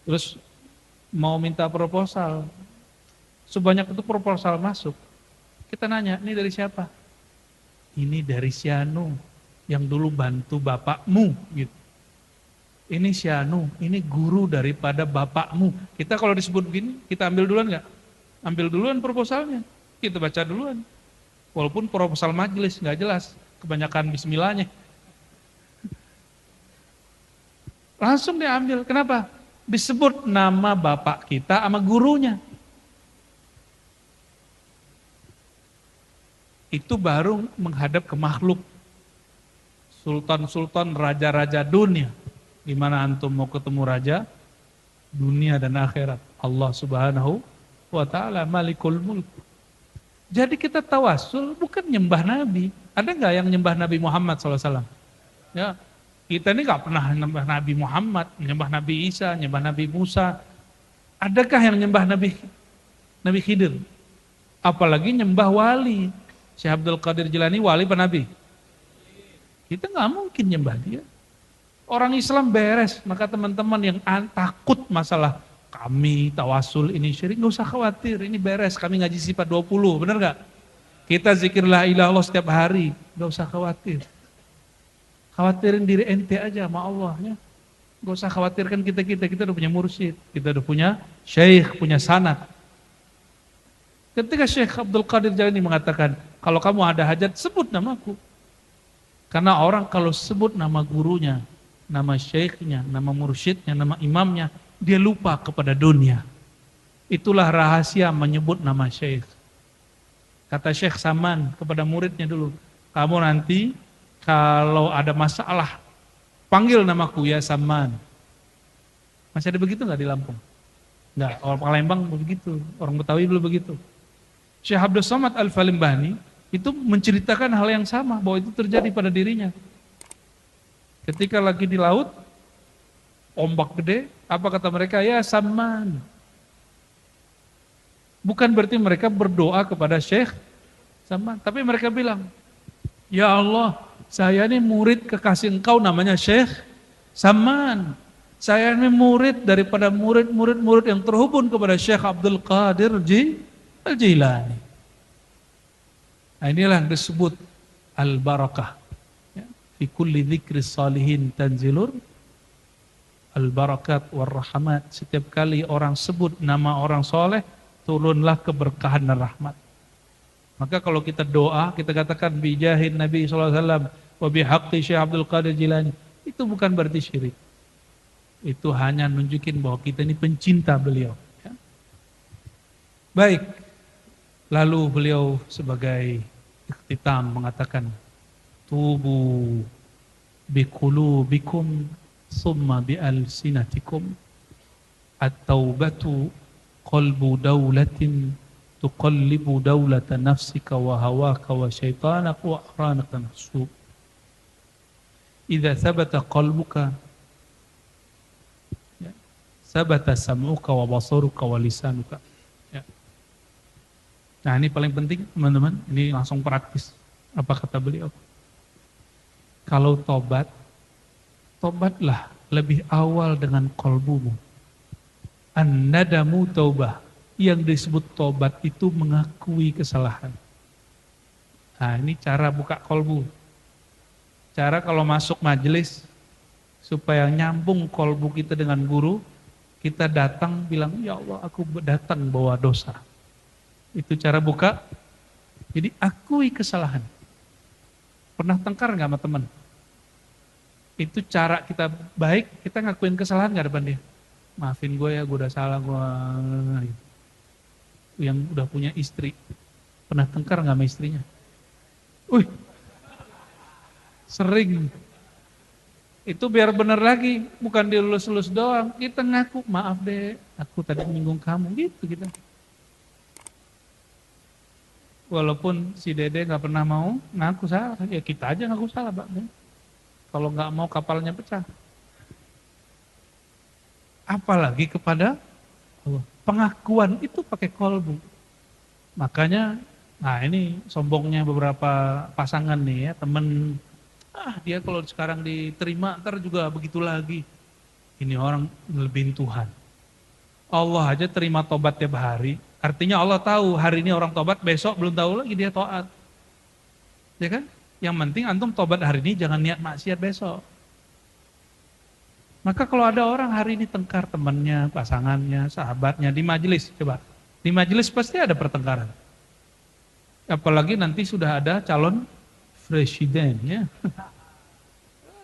Terus mau minta proposal, sebanyak itu proposal masuk. Kita nanya, ini dari siapa? Ini dari si Anu, yang dulu bantu bapakmu. Gitu. Ini si Anu, ini guru daripada bapakmu. Kita kalau disebut begini, kita ambil duluan nggak? Ambil duluan proposalnya. Kita baca duluan. Walaupun proposal majelis, nggak jelas. Kebanyakan bismillahnya. Langsung diambil. Kenapa? Disebut nama bapak kita sama gurunya. Itu baru menghadap ke makhluk. Sultan-sultan, raja-raja dunia. Gimana antum mau ketemu raja? Dunia dan akhirat. Allah subhanahu wa ta'ala malikul mulk. Jadi kita tawasul bukan nyembah Nabi. Ada nggak yang nyembah Nabi Muhammad SAW? Ya, kita ini nggak pernah nyembah Nabi Muhammad, nyembah Nabi Isa, nyembah Nabi Musa. Adakah yang nyembah Nabi Khidir? Apalagi nyembah wali. Syekh Abdul Qadir Jilani wali apa Nabi? Kita nggak mungkin nyembah dia. Orang Islam beres, maka teman-teman yang takut masalah kami tawasul ini syirik, nggak usah khawatir, ini beres, kami ngaji sifat 20, benar nggak? Kita zikir la ilaha illallah setiap hari, nggak usah khawatir. Khawatirin diri ente aja sama Allah ya. Nggak usah khawatirkan kita udah punya mursyid, kita udah punya syekh, punya sanad. Ketika Syekh Abdul Qadir Jalani mengatakan, kalau kamu ada hajat, sebut namaku. Karena orang kalau sebut nama gurunya, nama syekhnya, nama mursyidnya, nama imamnya, dia lupa kepada dunia. Itulah rahasia menyebut nama syekh. Kata Syekh Saman kepada muridnya dulu, kamu nanti kalau ada masalah, panggil namaku ya Saman. Masih ada begitu nggak di Lampung? Nggak, orang Palembang begitu, orang Betawi dulu begitu. Syekh Abdul Somad Al-Falimbani itu menceritakan hal yang sama, bahwa itu terjadi pada dirinya. Ketika lagi di laut, ombak gede, apa kata mereka? Ya Saman. Bukan berarti mereka berdoa kepada Syekh Saman, tapi mereka bilang, ya Allah, saya ini murid kekasih engkau namanya Syekh Saman. Saya ini murid daripada murid-murid yang terhubung kepada Syekh Abdul Qadir Al-Jilani. Nah, inilah yang disebut al-barakah. Fi kulli dzikri salihin tanzilur al-barakat war-rahmat. Setiap kali orang sebut nama orang soleh, turunlah keberkahan dan rahmat. Maka kalau kita doa, kita katakan bijahin Nabi SAW, wa bihaqqi Syekh Abdul Qadir Jilani, itu bukan berarti syirik. Itu hanya nunjukin bahwa kita ini pencinta beliau. Ya. Baik, lalu beliau sebagai ikhtitam mengatakan, tubu biqulubikum summa bialsinatikum at-taubatu qalbu daulatin tuqallibu daulata nafsika wa hawaka wa syaitanaka wa aranaka nafsu. Idza thabata qalbuka sabata sam'uka wa basaruka wa lisanuka. Ya. Nah, ini paling penting teman-teman, ini langsung praktis. Apa kata beliau? Kalau tobatlah lebih awal dengan kolbumu. An-nadamu taubah. Yang disebut tobat itu mengakui kesalahan. Nah, ini cara buka kolbu. Cara kalau masuk majelis, supaya nyambung kolbu kita dengan guru, kita datang bilang, ya Allah aku datang bawa dosa. Itu cara buka. Jadi akui kesalahan. Pernah tengkar gak sama teman? Itu cara kita baik, kita ngakuin kesalahan gak depan dia? Maafin gue ya, gue udah salah, gue yang udah punya istri. Pernah tengkar gak sama istrinya? Sering. Itu biar benar lagi, bukan dilulus-lulus doang. Kita ngaku, maaf deh, aku tadi menyinggung kamu, gitu kita. Walaupun si Dede nggak pernah mau ngaku salah, ya kita aja ngaku salah, Pak. Kalau nggak mau kapalnya pecah. Apalagi kepada Allah. Pengakuan itu pakai kolbu. Makanya, nah ini sombongnya beberapa pasangan nih ya, temen. Dia kalau sekarang diterima, ntar juga begitu lagi. Ini orang ngelebihin Tuhan. Allah aja terima tobat tiap hari. Artinya Allah tahu hari ini orang tobat, besok belum tahu lagi dia taat. Ya kan? Yang penting antum tobat hari ini, jangan niat maksiat besok. Maka kalau ada orang hari ini tengkar temannya, pasangannya, sahabatnya di majelis, coba. Di majelis pasti ada pertengkaran. Apalagi nanti sudah ada calon presiden, ya.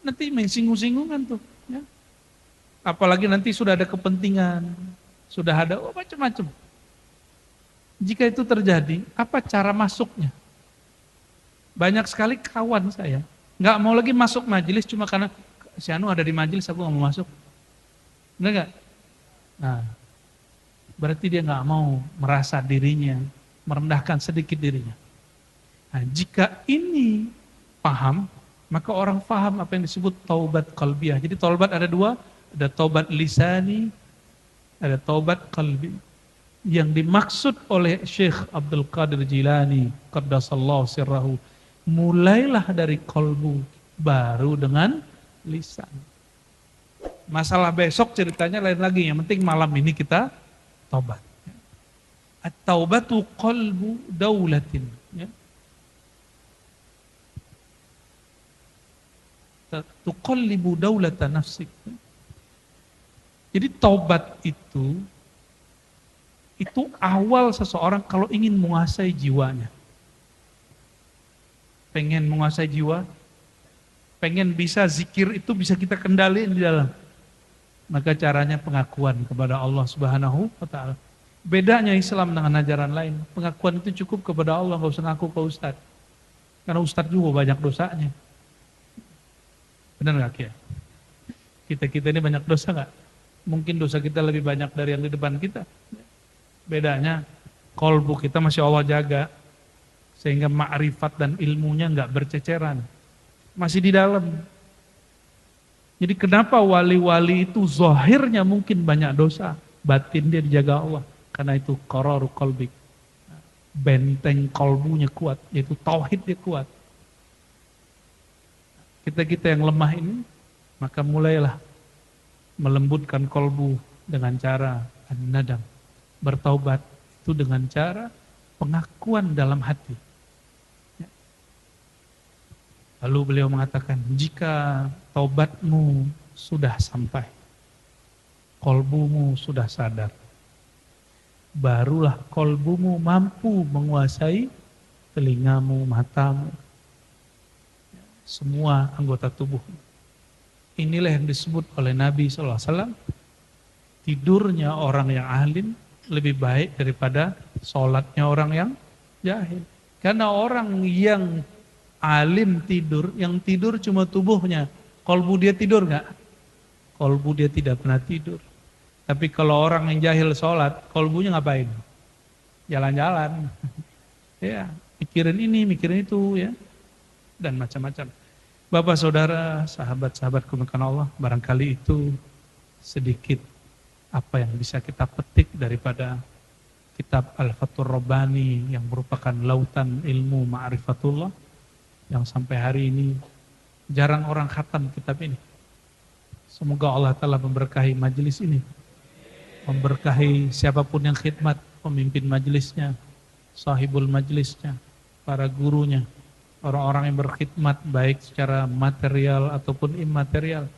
Nanti mengsinggung-singgungan tuh, ya. Apalagi nanti sudah ada kepentingan, sudah ada macam-macam. Jika itu terjadi, apa cara masuknya? Banyak sekali kawan saya, nggak mau lagi masuk majelis cuma karena si Anu ada di majelis, aku nggak mau masuk. Benar nggak? Nah, berarti dia nggak mau merasa dirinya, merendahkan sedikit dirinya. Nah, jika ini paham, maka orang paham apa yang disebut taubat qalbiyah. Jadi taubat ada dua, ada taubat lisani, ada taubat qalbi. Yang dimaksud oleh Syekh Abdul Qadir Jilani qaddasallahu sirrahu, mulailah dari kolbu, baru dengan lisan. Masalah besok ceritanya lain lagi, yang penting malam ini kita taubat. At-taubatu qalbu daulatin, ya. Tuqallibu daulata nafsik. Jadi taubat itu awal seseorang kalau ingin menguasai jiwanya. Pengen menguasai jiwa, pengen bisa zikir itu bisa kita kendaliin di dalam. Maka caranya pengakuan kepada Allah Subhanahu wa ta'ala. Bedanya Islam dengan ajaran lain, pengakuan itu cukup kepada Allah, nggak usah ngaku ke Ustadz. Karena Ustadz juga banyak dosanya. Benar nggak ya? Kita ini banyak dosa nggak? Mungkin dosa kita lebih banyak dari yang di depan kita. Bedanya, kolbu kita masih Allah jaga, sehingga ma'rifat dan ilmunya nggak berceceran, masih di dalam. Jadi kenapa wali-wali itu zahirnya mungkin banyak dosa, batin dia dijaga Allah, karena itu qararu qalbik, benteng kolbunya kuat, yaitu tauhid dia kuat. Kita yang lemah ini, maka mulailah melembutkan kolbu dengan cara an-nadam. Bertaubat itu dengan cara pengakuan dalam hati. Lalu beliau mengatakan, jika taubatmu sudah sampai, kolbumu sudah sadar, barulah kolbumu mampu menguasai telingamu, matamu, semua anggota tubuh. Inilah yang disebut oleh Nabi SAW, tidurnya orang yang alim lebih baik daripada sholatnya orang yang jahil. Karena orang yang alim tidur, yang tidur cuma tubuhnya, kolbu dia tidur nggak? Kolbu dia tidak pernah tidur. Tapi kalau orang yang jahil sholat, kolbunya ngapain? Jalan-jalan. Ya, mikirin ini, mikirin itu, ya, dan macam-macam. Bapak, saudara, sahabat-sahabat kemuliaan Allah, barangkali itu sedikit apa yang bisa kita petik daripada kitab Al-Fathur Rabbani yang merupakan lautan ilmu ma'rifatullah yang sampai hari ini jarang orang khatam kitab ini. Semoga Allah Ta'ala memberkahi majelis ini, memberkahi siapapun yang khidmat, pemimpin majelisnya, sahibul majelisnya, para gurunya, orang-orang yang berkhidmat baik secara material ataupun immaterial,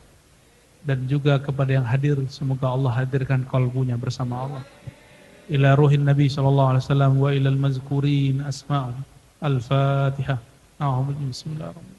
dan juga kepada yang hadir, semoga Allah hadirkan qalbunya bersama Allah. Ila ruhin Nabi sallallahu alaihi wasallam wa ilal mazkurin asma'un. Al-Fatihah. Bismillahirrahmanirrahim.